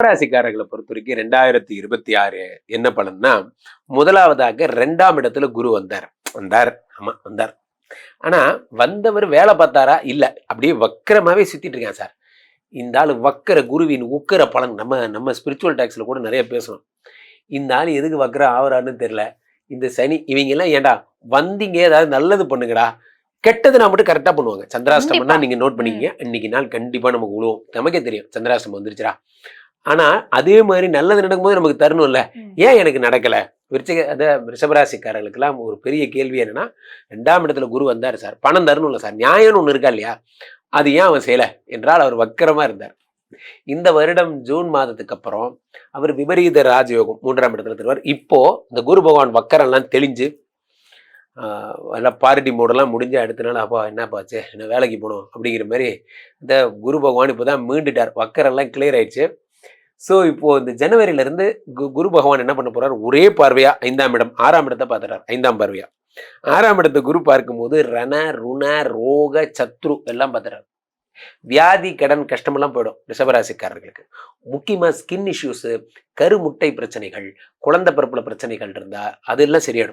ராசிக்காரர்களை பொறுத்த வரைக்கும் 2026 என்ன பலன்னா, முதலாவதாக 2ஆம் இடத்துல குரு வந்தார். வந்தார். ஆமா வந்தார். ஆனா வந்தவர் வேலை பார்த்தாரா? இல்ல. அப்படியே வக்கரமாவே சுத்திட்டு இருக்கான் சார். இந்த ஆளு வக்கர குருவின் உக்கிர பலன். நம்ம நம்ம ஸ்பிரிச்சுவல் டாக்ஸ்ல கூட நிறைய பேசணும். இந்த ஆள் எதுக்கு வக்கரம் ஆவறாருன்னு தெரியல. இந்த சனி இவங்க எல்லாம் ஏன்டா வந்தீங்க, ஏதாவது நல்லது பண்ணுங்கடா. கெட்டது நான் மட்டும் கரெக்டா பண்ணுவாங்க. சந்திராஷ்டமம்னா நீங்க நோட் பண்ணிக்கங்க. இன்னைக்கு நாள் கண்டிப்பா நமக்கு உழுவும். நமக்கே தெரியும் சந்திராஷ்டமம் வந்துருச்சுடா. ஆனா அதே மாதிரி நல்லது நடக்கும்போது நமக்கு தரணும்ல. ஏன் எனக்கு நடக்கல? ரிஷபராசிக்காரர்களுக்கெல்லாம் ஒரு பெரிய கேள்வி என்னன்னா, 2ஆம் இடத்துல குரு வந்தாரு சார். பணம் தரணும்ல சார். நியாயம்னு ஒண்ணு இருக்கா இல்லையா? அது ஏன் அவன் செய்யல என்றால் அவர் வக்கரமா இருந்தார். இந்த வருடம் ஜூன் மாதத்துக்கு அப்புறம் அவர் விபரீத ராஜயோகம் 3ஆம் இடத்துல தருவார். இப்போ இந்த குரு பகவான் வக்கரம் எல்லாம் தெளிஞ்சு எல்லாம் பார்ட்டி மோடெல்லாம் முடிஞ்சு அடுத்த நாள் அப்பா என்னப்பாச்சு என்ன வேலைக்கு போகணும் அப்படிங்கிற மாதிரி இந்த குரு பகவான் இப்போதான் மீண்டுட்டார். வக்கரெல்லாம் கிளியர் ஆயிடுச்சு. ஸோ இப்போ இந்த ஜனவரியிலிருந்து குரு பகவான் என்ன பண்ண போறார்? ஒரே பார்வையா 5ஆம் இடம் 6ஆம் இடத்தை பார்த்துறாரு. 5ஆம் பார்வையா 6ஆம் இடத்தை குரு பார்க்கும்போது ரண ருண ரோக சத்ரு எல்லாம் பார்த்துறாரு. வியாதி கடன் கஷ்டமெல்லாம் போயிடும் ரிஷபராசிக்காரர்களுக்கு. முக்கியமா ஸ்கின் இஷ்யூஸ், கருமுட்டை பிரச்சனைகள், குழந்தை பிறப்புல பிரச்சனைகள் இருந்தா அதெல்லாம் சரியாயிடும்.